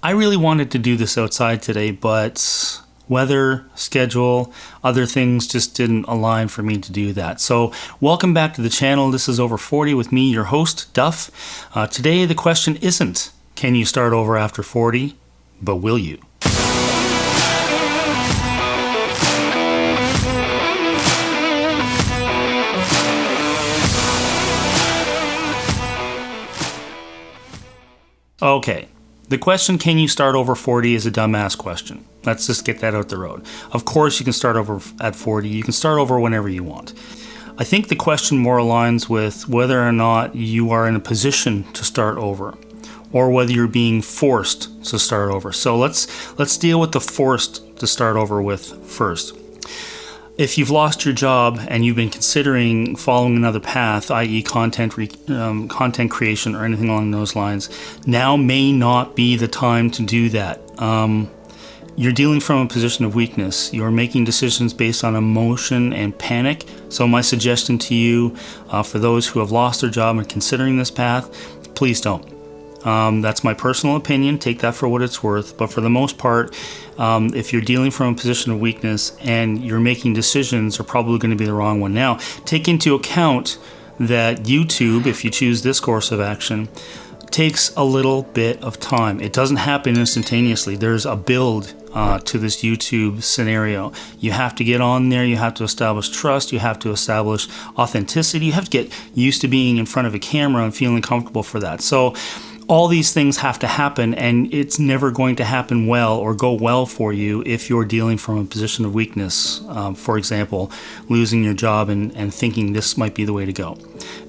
I really wanted to do this outside today, but weather, schedule, other things just didn't align for me to do that. So welcome back to the channel. This is Over 40 with me, your host, Duff. Today the question isn't, can you start over after 40, but will you? Okay, the question, can you start over 40, is a dumbass question. Let's just get that out the road. Of course you can start over at 40. You can start over whenever you want. I think the question more aligns with whether or not you are in a position to start over, or whether you're being forced to start over. So let's deal with the forced to start over with first. If you've lost your job and you've been considering following another path, i.e. content creation or anything along those lines, now may not be the time to do that. You're dealing from a position of weakness. You're making decisions based on emotion and panic. So my suggestion to you, for those who have lost their job and considering this path, please don't. That's my personal opinion. Take that for what it's worth. But for the most part, if you're dealing from a position of weakness and you're making decisions, are probably going to be the wrong one. Now, take into account that YouTube, if you choose this course of action, takes a little bit of time. It doesn't happen instantaneously. There's a build to this YouTube scenario. You have to get on there. You have to establish trust. You have to establish authenticity. You have to get used to being in front of a camera and feeling comfortable for that. So all these things have to happen, and it's never going to happen well or go well for you if you're dealing from a position of weakness. For example, losing your job and thinking this might be the way to go.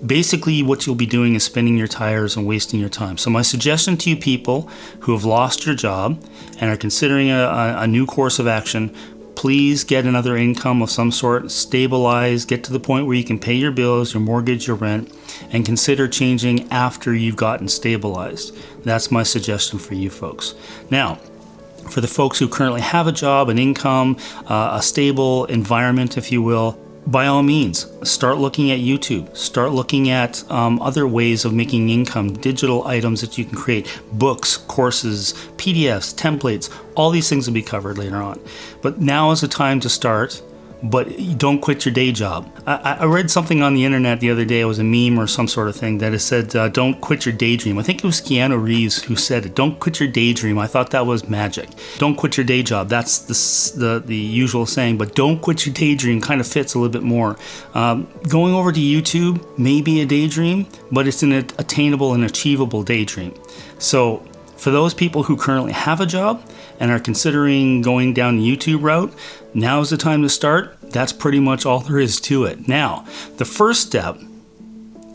Basically, what you'll be doing is spinning your tires and wasting your time. So my suggestion to you people who have lost your job and are considering a new course of action, please get another income of some sort, stabilize, get to the point where you can pay your bills, your mortgage, your rent, and consider changing after you've gotten stabilized. That's my suggestion for you folks. Now, for the folks who currently have a job, an income, a stable environment, if you will, by all means, start looking at YouTube. Start looking at other ways of making income, digital items that you can create, books, courses, PDFs, templates. All these things will be covered later on. But now is the time to start, but don't quit your day job. I read something on the internet the other day. It was a meme or some sort of thing that it said, don't quit your daydream. I think it was Keanu Reeves who said it. Don't quit your daydream. I thought that was magic. Don't quit your day job. That's the usual saying, but don't quit your daydream kind of fits a little bit more. Going over to YouTube may be a daydream, but it's an attainable and achievable daydream. So for those people who currently have a job and are considering going down the YouTube route, now's the time to start. That's pretty much all there is to it. Now, the first step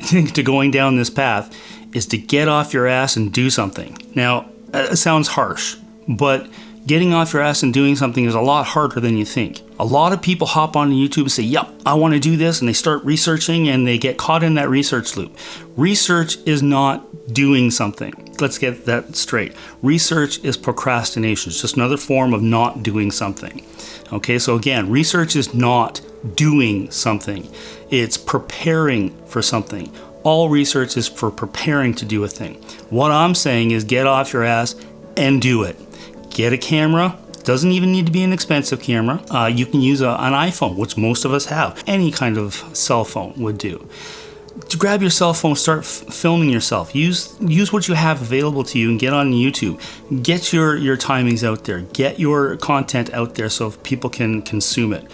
to going down this path is to get off your ass and do something. Now, it sounds harsh, but getting off your ass and doing something is a lot harder than you think. A lot of people hop on YouTube and say, yep, I want to do this, and they start researching and they get caught in that research loop. Research is not doing something. Let's get that straight. Research is procrastination. It's just another form of not doing something. Okay, so again, research is not doing something. It's preparing for something. All research is for preparing to do a thing. What I'm saying is get off your ass and do it. Get a camera. Doesn't even need to be an expensive camera. You can use an iPhone, which most of us have. Any kind of cell phone would do. To grab your cell phone, start filming yourself. Use what you have available to you and get on YouTube. Get your timings out there. Get your content out there so people can consume it.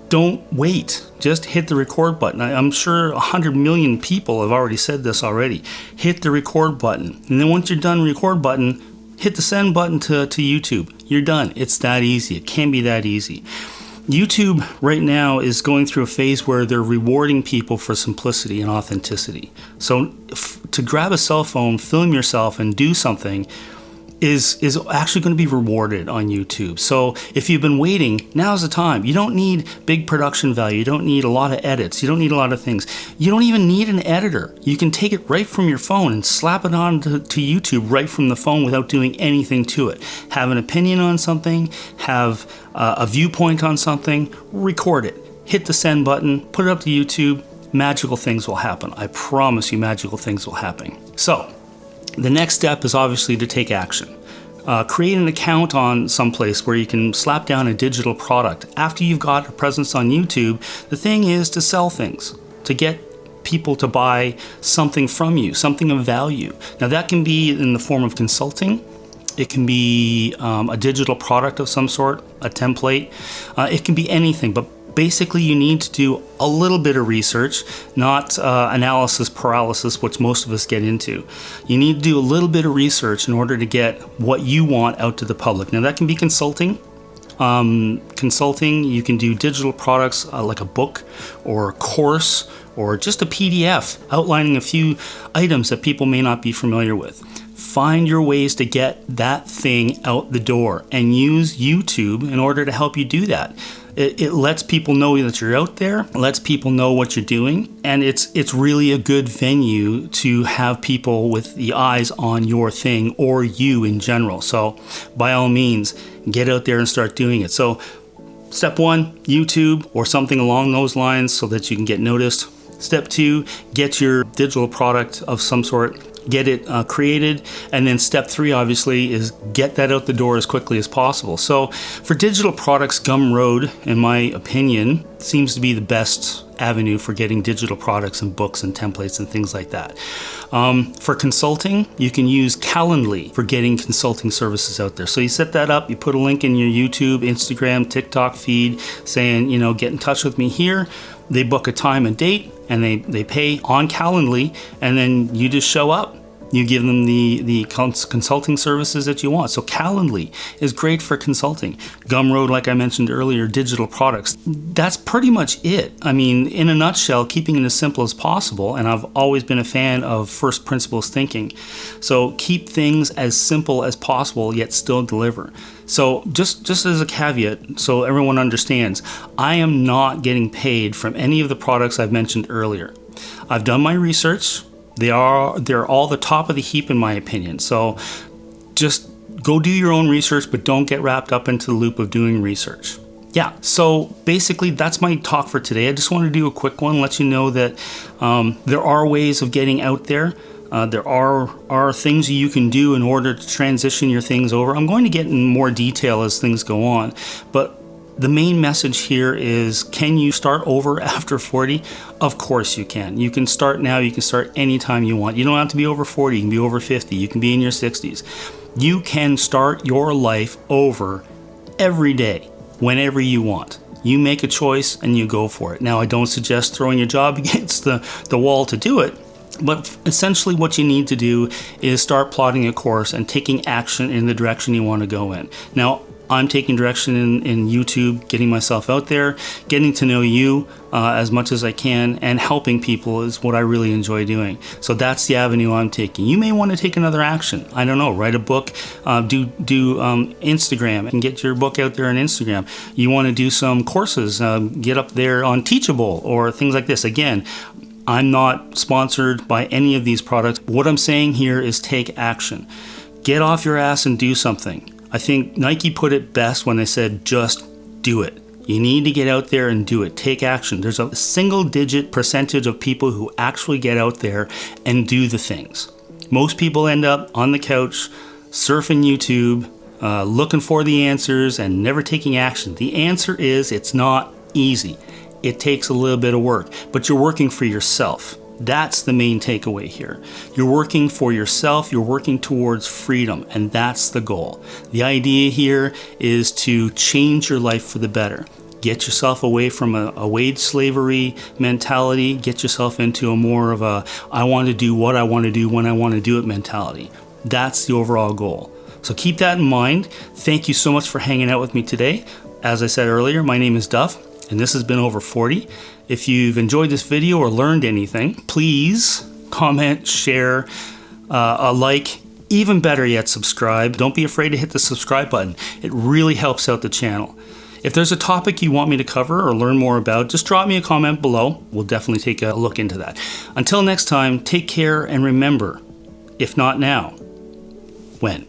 Don't wait. Just hit the record button. I'm sure 100 million people have already said this already. Hit the record button. And then once you're done record button, hit the send button to YouTube. You're done. It's that easy. It can be that easy. YouTube right now is going through a phase where they're rewarding people for simplicity and authenticity. So to grab a cell phone, film yourself, and do something is actually going to be rewarded on YouTube. So if you've been waiting, now's the time. You don't need big production value. You don't need a lot of edits. You don't need a lot of things. You don't even need an editor. You can take it right from your phone and slap it on to YouTube right from the phone without doing anything to it. Have an opinion on something, have a viewpoint on something, record it. Hit the send button, put it up to YouTube. Magical things will happen. I promise you magical things will happen. So the next step is obviously to take action. Create an account on someplace where you can slap down a digital product. After you've got a presence on YouTube, the thing is to sell things, to get people to buy something from you, something of value. Now that can be in the form of consulting. It can be a digital product of some sort, a template. It can be anything, but basically you need to do a little bit of research, not analysis paralysis, which most of us get into. You need to do a little bit of research in order to get what you want out to the public. Now that can be consulting. You can do digital products like a book or a course or just a PDF outlining a few items that people may not be familiar with. Find your ways to get that thing out the door and use YouTube in order to help you do that. It lets people know that you're out there, it lets people know what you're doing, and it's really a good venue to have people with the eyes on your thing or you in general. So by all means, get out there and start doing it. So step 1, YouTube or something along those lines so that you can get noticed. Step 2, get your digital product of some sort, get it created, and then step 3 obviously is get that out the door as quickly as possible. So for digital products, Gumroad, in my opinion, seems to be the best avenue for getting digital products and books and templates and things like that. For consulting, you can use Calendly for getting consulting services out there. So you set that up, you put a link in your YouTube, Instagram, TikTok feed saying, get in touch with me here. They book a time and date and they pay on Calendly, and then you just show up. You give them the consulting services that you want. So Calendly is great for consulting. Gumroad, like I mentioned earlier, digital products. That's pretty much it. I mean, in a nutshell, keeping it as simple as possible. And I've always been a fan of first principles thinking. So keep things as simple as possible, yet still deliver. So just as a caveat, so everyone understands, I am not getting paid from any of the products I've mentioned earlier. I've done my research. They're all the top of the heap in my opinion. So just go do your own research, but don't get wrapped up into the loop of doing research. Yeah, so basically that's my talk for today. I just want to do a quick one, let you know that there are ways of getting out there. There are things you can do in order to transition your things over. I'm going to get in more detail as things go on, but the main message here is, can you start over after 40? Of course you can. You can start now, you can start anytime you want. You don't have to be over 40, you can be over 50, you can be in your 60s. You can start your life over every day, whenever you want. You make a choice and you go for it. Now, I don't suggest throwing your job against the wall to do it, but essentially what you need to do is start plotting a course and taking action in the direction you want to go in. Now, I'm taking direction in YouTube, getting myself out there, getting to know you as much as I can, and helping people is what I really enjoy doing. So that's the avenue I'm taking. You may want to take another action. I don't know, write a book, do Instagram, and get your book out there on Instagram. You want to do some courses, get up there on Teachable or things like this. Again, I'm not sponsored by any of these products. What I'm saying here is take action. Get off your ass and do something. I think Nike put it best when they said, just do it. You need to get out there and do it. Take action. There's a single-digit percentage of people who actually get out there and do the things. Most people end up on the couch, surfing YouTube, looking for the answers and never taking action. The answer is it's not easy. It takes a little bit of work, but you're working for yourself. That's the main takeaway here. You're working for yourself, you're working towards freedom, and that's the goal. The idea here is to change your life for the better. Get yourself away from a wage slavery mentality, get yourself into a more of a I want to do what I want to do when I want to do it mentality. That's the overall goal. So keep that in mind. Thank you so much for hanging out with me today. As I said earlier, my name is Duff, and this has been Over 40. If you've enjoyed this video or learned anything, please comment, share, a like, even better yet, subscribe. Don't be afraid to hit the subscribe button. It really helps out the channel. If there's a topic you want me to cover or learn more about, just drop me a comment below. We'll definitely take a look into that. Until next time, take care and remember, if not now, when?